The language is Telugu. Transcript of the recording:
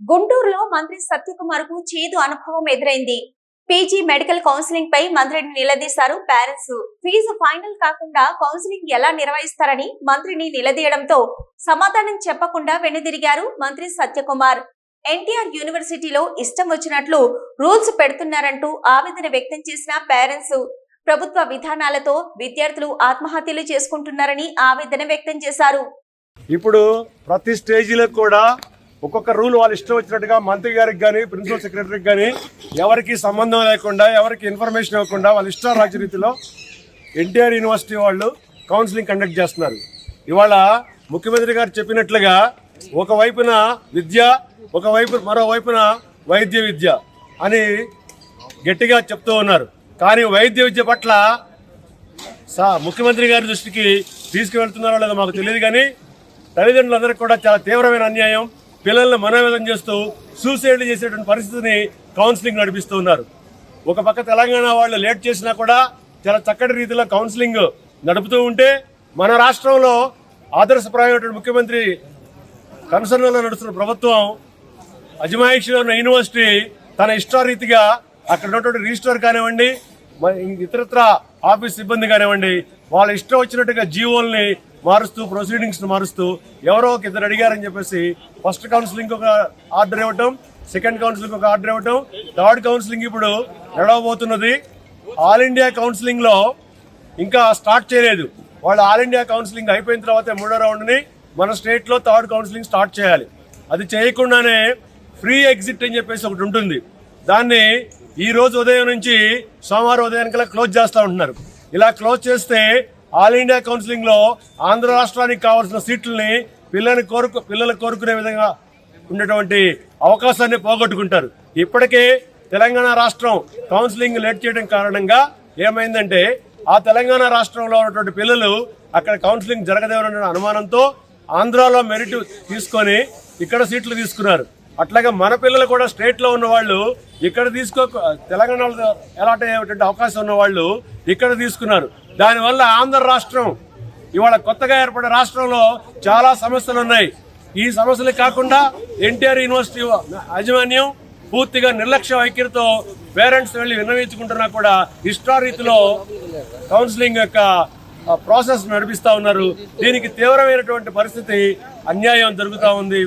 గుంటూరులో మంత్రి సత్యకుమార్ కు చేదు అనుభవం ఎదురైంది. పీజీ మెడికల్ కౌన్సిలింగ్ పై మంత్రిని నిలదీశారు పేరెంట్స్. ఫీజు ఫైనల్ కాకుండా కౌన్సిలింగ్ ఎలా నిర్వహిస్తారని మంత్రిని నిలదీయడంతో సమాధానం చెప్పకుండా వెనుదిరిగారు మంత్రి సత్యకుమార్. ఎన్టీఆర్ యూనివర్సిటీలో ఇష్టం వచ్చినట్లు రూల్స్ పెడుతున్నారంటూ ఆవేదన వ్యక్తం చేసిన పేరెంట్స్ ప్రభుత్వ విధానాలతో విద్యార్థులు ఆత్మహత్యలు చేసుకుంటున్నారని ఆవేదన వ్యక్తం చేశారు. ఇప్పుడు ప్రతి స్టేజీలో కూడా ఒక్కొక్క రూల్ వాళ్ళు ఇష్టం వచ్చినట్టుగా మంత్రి గారికి కానీ ప్రిన్సిపల్ సెక్రటరీకి కానీ ఎవరికి సంబంధం లేకుండా ఎవరికి ఇన్ఫర్మేషన్ ఇవ్వకుండా వాళ్ళ ఇష్ట రాజరీతిలో ఎన్టీఆర్ యూనివర్సిటీ వాళ్ళు కౌన్సిలింగ్ కండక్ట్ చేస్తున్నారు. ఇవాళ ముఖ్యమంత్రి గారు చెప్పినట్లుగా ఒకవైపున విద్య, మరోవైపున వైద్య విద్య అని గట్టిగా చెప్తూ ఉన్నారు. కానీ వైద్య విద్య పట్ల ముఖ్యమంత్రి గారి దృష్టికి తీసుకువెళ్తున్నారో లేదో మాకు తెలియదు. కానీ తల్లిదండ్రులందరికీ కూడా చాలా తీవ్రమైన అన్యాయం. పిల్లల్ని మనోవేదన చేస్తూ సూసైడ్ చేసేటువంటి పరిస్థితిని కౌన్సిలింగ్ నడిపిస్తూ ఉన్నారు. ఒక పక్క తెలంగాణ వాళ్ళు లేట్ చేసినా కూడా చాలా చక్కటి రీతిలో కౌన్సిలింగ్ నడుపుతూ ఉంటే, మన రాష్ట్రంలో ఆదర్శప్రాయమైనటువంటి ముఖ్యమంత్రి కన్సర్న్లో నడుస్తున్న ప్రభుత్వం అజమాయిషిలో ఉన్న యూనివర్సిటీ తన ఇష్టారీతిగా అక్కడ ఉన్నటువంటి రిజిస్ట్రార్ కానివ్వండి, ఇతరత్ర ఆఫీస్ సిబ్బంది కానివ్వండి, వాళ్ళ ఇష్టం వచ్చినట్టుగా జీవోల్ని మారుస్తూ, ప్రొసీడింగ్స్ మారుస్తూ ఎవరో ఒక ఇద్దరు అడిగారని చెప్పేసి ఫస్ట్ కౌన్సిలింగ్ ఒక ఆర్డర్ ఇవ్వటం, సెకండ్ కౌన్సిలింగ్ ఒక ఆర్డర్ ఇవ్వటం, థర్డ్ కౌన్సిలింగ్ ఇప్పుడు నడవబోతున్నది. ఆల్ ఇండియా కౌన్సిలింగ్ లో ఇంకా స్టార్ట్ చేయలేదు. వాళ్ళు ఆల్ ఇండియా కౌన్సిలింగ్ అయిపోయిన తర్వాత మూడో రౌండ్ ని మన స్టేట్ లో థర్డ్ కౌన్సిలింగ్ స్టార్ట్ చేయాలి. అది చేయకుండానే ఫ్రీ ఎగ్జిట్ అని చెప్పేసి ఒకటి ఉంటుంది. దాన్ని ఈ రోజు ఉదయం నుంచి సోమవారం ఉదయానికల్లా క్లోజ్ చేస్తూ ఉంటున్నారు. ఇలా క్లోజ్ చేస్తే ఆల్ ఇండియా కౌన్సిలింగ్ లో ఆంధ్ర రాష్ట్రానికి కావాల్సిన సీట్లని పిల్లలు కోరుకునే విధంగా ఉన్నటువంటి అవకాశాన్ని పోగొట్టుకుంటారు. ఇప్పటికే తెలంగాణ రాష్ట్రం కౌన్సిలింగ్ లేట్ చేయడం కారణంగా ఏమైందంటే, ఆ తెలంగాణ రాష్ట్రంలో ఉన్నటువంటి పిల్లలు అక్కడ కౌన్సిలింగ్ జరగదేమన్న అనుమానంతో ఆంధ్రాలో మెరిట్ తీసుకొని ఇక్కడ సీట్లు తీసుకున్నారు. అట్లాగే మన పిల్లలు కూడా స్టేట్ లో ఉన్న వాళ్ళు ఇక్కడ తెలంగాణలో అలాట్ అయ్యేటువంటి అవకాశం ఉన్న వాళ్ళు ఇక్కడ తీసుకున్నారు. దానివల్ల ఆంధ్ర రాష్ట్రం ఇవాళ కొత్తగా ఏర్పడే రాష్ట్రంలో చాలా సమస్యలు ఉన్నాయి. ఈ సమస్యలు కాకుండా ఎన్టీఆర్ యూనివర్సిటీ యాజమాన్యం పూర్తిగా నిర్లక్ష్య వైఖరితో పేరెంట్స్ వెళ్లి విన్నవించుకుంటున్నా కూడా ఇష్టారీతిలో కౌన్సిలింగ్ యొక్క ప్రాసెస్ నడిపిస్తా ఉన్నారు. దీనికి తీవ్రమైనటువంటి పరిస్థితి, అన్యాయం జరుగుతూ ఉంది.